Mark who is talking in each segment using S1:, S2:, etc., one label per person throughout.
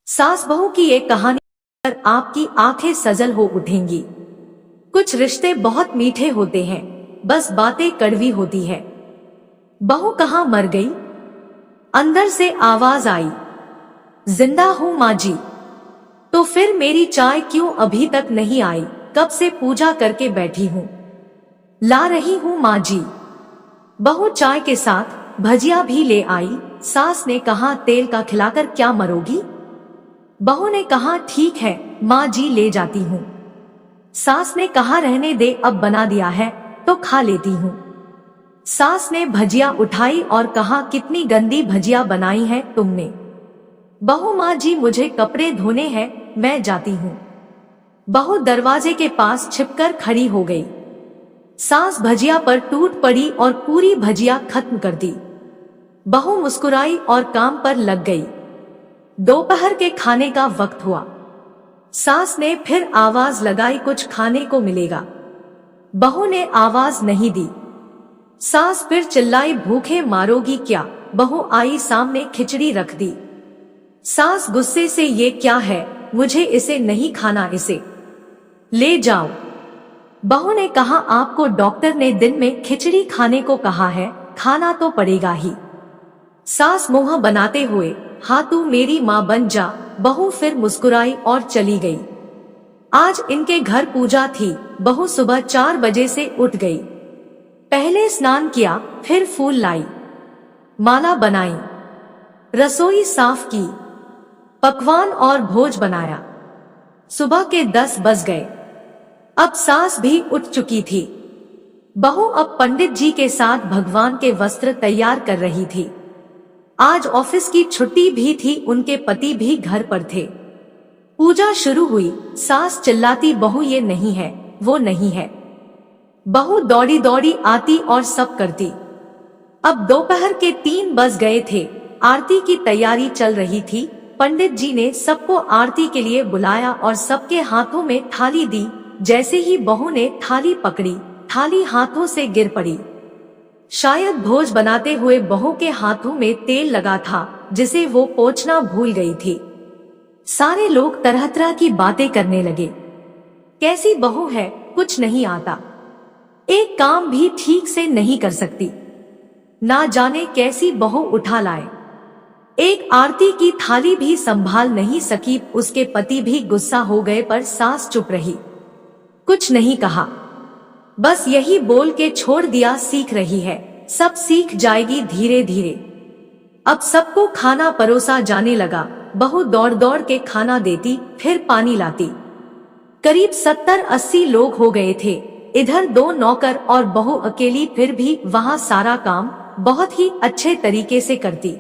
S1: सास बहू की ये कहानी पर आपकी आंखें सजल हो उठेंगी। कुछ रिश्ते बहुत मीठे होते हैं, बस बातें कड़वी होती है। बहू कहाँ मर गई? अंदर से आवाज आई, जिंदा हूँ माँ जी। तो फिर मेरी चाय क्यों अभी तक नहीं आई? कब से पूजा करके बैठी हूँ, ला रही हूँ माँ जी। बहू चाय के साथ भजिया भी ले आई। सास ने कहा, तेल का खिलाकर क्या मरोगी? बहू ने कहा, ठीक है माँ जी, ले जाती हूँ। सास ने कहा, रहने दे, अब बना दिया है तो खा लेती हूँ। सास ने भजिया उठाई और कहा, कितनी गंदी भजिया बनाई है तुमने। बहू, माँ जी मुझे कपड़े धोने हैं, मैं जाती हूँ। बहू दरवाजे के पास छिपकर खड़ी हो गई। सास भजिया पर टूट पड़ी और पूरी भजिया खत्म कर दी। बहू मुस्कुराई और काम पर लग गई। दोपहर के खाने का वक्त हुआ। सास ने फिर आवाज लगाई, कुछ खाने को मिलेगा? बहू ने आवाज नहीं दी। सास फिर चिल्लाई, भूखे मारोगी क्या? बहू आई सामने, खिचड़ी रख दी। सास गुस्से से, ये क्या है? मुझे इसे नहीं खाना, इसे ले जाओ। बहू ने कहा, आपको डॉक्टर ने दिन में खिचड़ी खाने को कहा है, खाना तो पड़ेगा ही। सास मुंह बनाते हुए, हाँ तू मेरी माँ बन जा। बहू फिर मुस्कुराई और चली गई। आज इनके घर पूजा थी। बहू सुबह 4 बजे से उठ गई। पहले स्नान किया, फिर फूल लाई, माला बनाई, रसोई साफ की, पकवान और भोज बनाया। सुबह के 10 बज गए। अब सास भी उठ चुकी थी। बहू अब पंडित जी के साथ भगवान के वस्त्र तैयार कर रही थी। आज ऑफिस की छुट्टी भी थी, उनके पति भी घर पर थे। पूजा शुरू हुई। सास चिल्लाती, बहू ये नहीं है, वो नहीं है। बहू दौड़ी दौड़ी आती और सब करती। अब दोपहर के 3 बज गए थे। आरती की तैयारी चल रही थी। पंडित जी ने सबको आरती के लिए बुलाया और सबके हाथों में थाली दी। जैसे ही बहू ने थाली पकड़ी, थाली हाथों से गिर पड़ी। शायद भोज बनाते हुए बहू के हाथों में तेल लगा था, जिसे वो पोंछना भूल गई थी। सारे लोग तरह तरह की बातें करने लगे। कैसी बहू है, कुछ नहीं आता, एक काम भी ठीक से नहीं कर सकती, ना जाने कैसी बहू उठा लाए। एक आरती की थाली भी संभाल नहीं सकी। उसके पति भी गुस्सा हो गए, पर सास चुप रही, कुछ नहीं कहा, बस यही बोल के छोड़ दिया, सीख रही है, सब सीख जाएगी धीरे धीरे। अब सबको खाना परोसा जाने लगा। बहू दौड़ दौड़ के खाना देती, फिर पानी लाती। करीब 70-80 लोग हो गए थे। इधर 2 नौकर और बहू अकेली, फिर भी वहाँ सारा काम बहुत ही अच्छे तरीके से करती।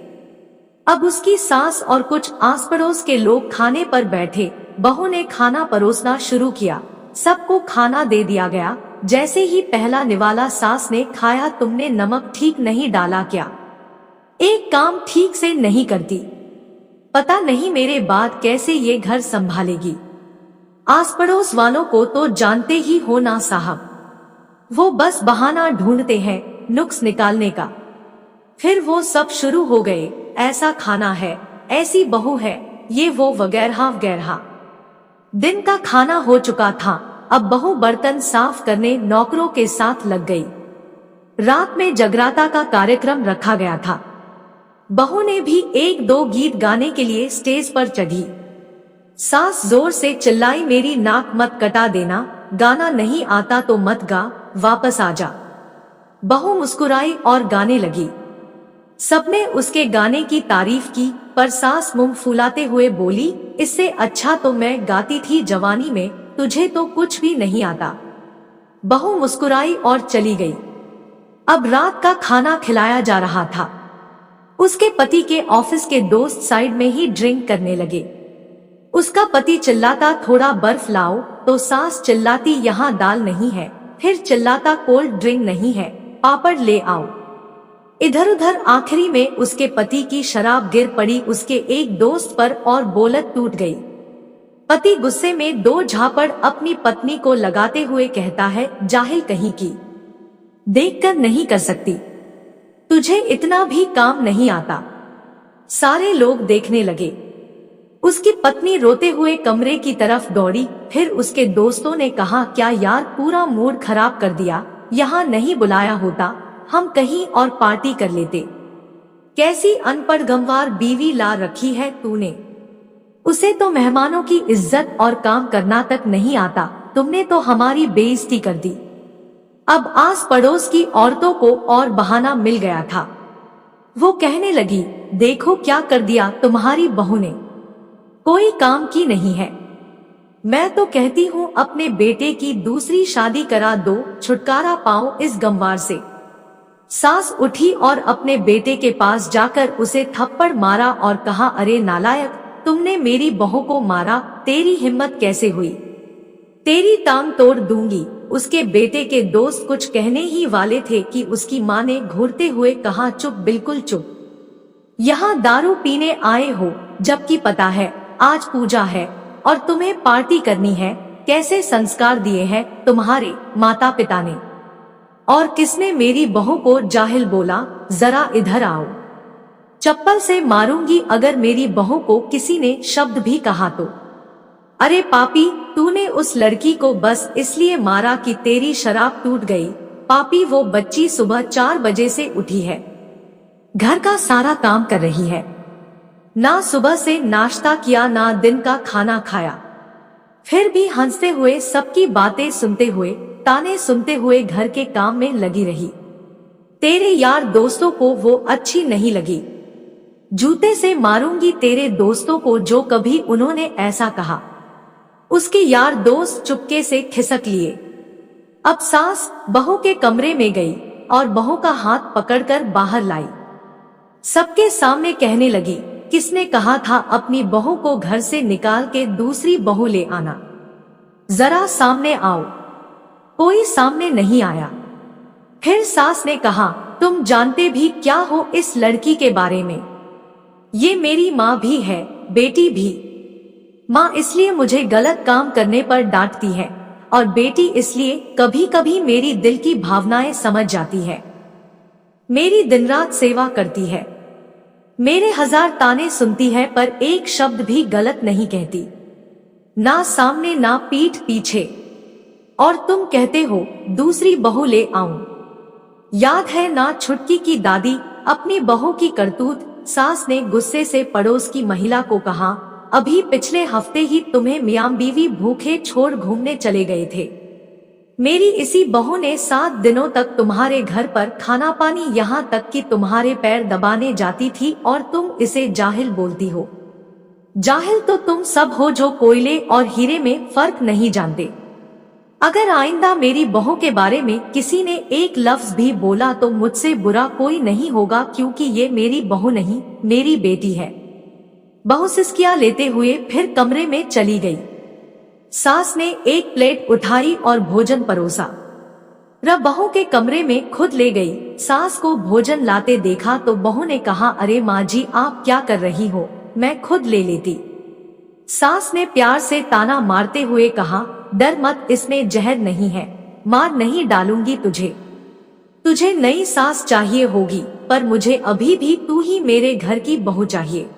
S1: अब उसकी सास और कुछ आस पड़ोस के लोग खाने पर बैठे। बहू ने खाना परोसना शुरू किया। सबको खाना दे दिया गया। जैसे ही पहला निवाला सास ने खाया, तुमने नमक ठीक नहीं डाला क्या? एक काम ठीक से नहीं करती, पता नहीं मेरे बाद कैसे ये घर संभालेगी। आस पड़ोस वालों को तो जानते ही हो ना साहब, वो बस बहाना ढूंढते हैं नुक्स निकालने का। फिर वो सब शुरू हो गए, ऐसा खाना है, ऐसी बहू है, ये वो वगैरह वगैरह। दिन का खाना हो चुका था। अब बहू बर्तन साफ करने नौकरों के साथ लग गई। रात में जगराता का कार्यक्रम रखा गया था। बहू ने भी 1-2 गीत गाने के लिए स्टेज पर चढ़ी। सास जोर से चिल्लाई, मेरी नाक मत कटा देना, गाना नहीं आता तो मत गा, वापस आ जा। बहू मुस्कुराई और गाने लगी। सबने उसके गाने की तारीफ की, पर सास मुंह फुलाते हुए बोली, इससे अच्छा तो मैं गाती थी जवानी में, तुझे तो कुछ भी नहीं आता। बहू मुस्कुराई और चली गई। अब रात का खाना खिलाया जा रहा था। उसके पति के ऑफिस के दोस्त साइड में ही ड्रिंक करने लगे। उसका पति चिल्लाता, थोड़ा बर्फ लाओ, तो सास चिल्लाती, यहाँ दाल नहीं है। फिर चिल्लाता, कोल्ड ड्रिंक नहीं है, पापड़ ले आओ। इधर उधर आखिरी में उसके पति की शराब गिर पड़ी उसके एक दोस्त पर और बोलत टूट गई। पति गुस्से में 2 झापड़ अपनी पत्नी को लगाते हुए कहता है, जाहिल कहीं की, देखकर नहीं कर सकती, तुझे इतना भी काम नहीं आता। सारे लोग देखने लगे। उसकी पत्नी रोते हुए कमरे की तरफ दौड़ी। फिर उसके दोस्तों ने कहा, क्या यार, पूरा मूड खराब कर दिया, यहाँ नहीं बुलाया होता, हम कहीं और पार्टी कर लेते। कैसी अनपढ़ गंवार बीवी ला रखी है तूने, उसे तो मेहमानों की इज्जत और काम करना तक नहीं आता, तुमने तो हमारी बेइज्जती कर दी। अब आस पड़ोस की औरतों को और बहाना मिल गया था। वो कहने लगी, देखो क्या कर दिया तुम्हारी बहू ने, कोई काम की नहीं है। मैं तो कहती हूँ अपने बेटे की दूसरी शादी करा दो, छुटकारा पाओ इस गंवार से। सास उठी और अपने बेटे के पास जाकर उसे थप्पड़ मारा और कहा, अरे नालायक, तुमने मेरी बहू को मारा, तेरी हिम्मत कैसे हुई, तेरी टांग तोड़ दूंगी। उसके बेटे के दोस्त कुछ कहने ही वाले थे कि उसकी माँ ने घूरते हुए कहा, चुप, बिल्कुल चुप, यहाँ दारू पीने आए हो, जबकि पता है आज पूजा है और तुम्हें पार्टी करनी है। कैसे संस्कार दिए हैं तुम्हारे माता पिता ने, और किसने मेरी बहू को जाहिल बोला, जरा इधर आओ, चप्पल से मारूंगी अगर मेरी बहू को किसी ने शब्द भी कहा तो। अरे पापी, तूने उस लड़की को बस इसलिए मारा कि तेरी शराब टूट गई। पापी, वो बच्ची सुबह 4 बजे से उठी है, घर का सारा काम कर रही है, ना सुबह से नाश्ता किया ना दिन का खाना खाया, फिर भी हंसते हुए सबकी बातें सुनते हुए, ताने सुनते हुए घर के काम में लगी रही। तेरे यार दोस्तों को वो अच्छी नहीं लगी, जूते से मारूंगी तेरे दोस्तों को जो कभी उन्होंने ऐसा कहा। उसके यार दोस्त चुपके से खिसक लिए। अब सास बहू के कमरे में गई और बहू का हाथ पकड़कर बाहर लाई। सबके सामने कहने लगी, किसने कहा था अपनी बहू को घर से निकाल के दूसरी बहू ले आना, जरा सामने आओ। कोई सामने नहीं आया। फिर सास ने कहा, तुम जानते भी क्या हो इस लड़की के बारे में, ये मेरी माँ भी है, बेटी भी। माँ इसलिए मुझे गलत काम करने पर डांटती है और बेटी इसलिए कभी कभी मेरी दिल की भावनाएं समझ जाती है, मेरी दिन रात सेवा करती है, मेरे 1000 ताने सुनती है पर एक शब्द भी गलत नहीं कहती, ना सामने ना पीठ पीछे। और तुम कहते हो दूसरी बहू ले आऊं। याद है ना छुटकी की दादी, अपनी बहू की करतूत। सास ने गुस्से से पड़ोस की महिला को कहा, अभी पिछले हफ्ते ही तुम्हें मियां बीवी भूखे छोड़ घूमने चले गए थे, मेरी इसी बहू ने 7 दिनों तक तुम्हारे घर पर खाना पानी, यहाँ तक कि तुम्हारे पैर दबाने जाती थी और तुम इसे जाहिल बोलती हो। जाहिल तो तुम सब हो जो कोयले और हीरे में फर्क नहीं जानते। अगर आइंदा मेरी बहू के बारे में किसी ने एक लफ्ज भी बोला तो मुझसे बुरा कोई नहीं होगा, क्योंकि ये मेरी बहू नहीं, मेरी बेटी है। बहू सिसकियां लेते हुए फिर कमरे में चली गई। सास ने एक प्लेट उठाई और भोजन परोसा, बहू के कमरे में खुद ले गई। सास को भोजन लाते देखा तो बहू ने कहा, अरे माँ जी, आप क्या कर रही हो, मैं खुद ले लेती। सास ने प्यार से ताना मारते हुए कहा, डर मत, इसमें जहर नहीं है, मार नहीं डालूंगी तुझे। तुझे नई सास चाहिए होगी, पर मुझे अभी भी तू ही मेरे घर की बहू चाहिए।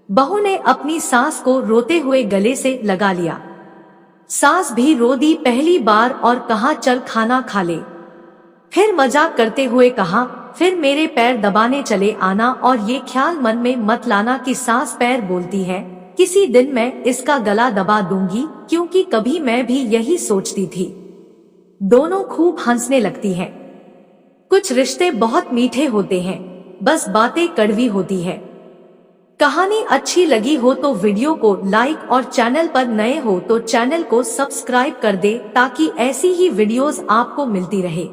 S1: बहू ने अपनी सास को रोते हुए गले से लगा लिया। सास भी रो दी पहली बार और कहा, चल खाना खा ले। फिर मजाक करते हुए कहा, फिर मेरे पैर दबाने चले आना, और ये ख्याल मन में मत लाना कि सास पैर बोलती है, किसी दिन मैं इसका गला दबा दूंगी, क्योंकि कभी मैं भी यही सोचती थी। दोनों खूब हंसने लगती हैं। कुछ रिश्ते बहुत मीठे होते हैं, बस बातें कड़वी होती है। कहानी अच्छी लगी हो तो वीडियो को लाइक और चैनल पर नए हो तो चैनल को सब्सक्राइब कर दे, ताकि ऐसी ही वीडियोस आपको मिलती रहे।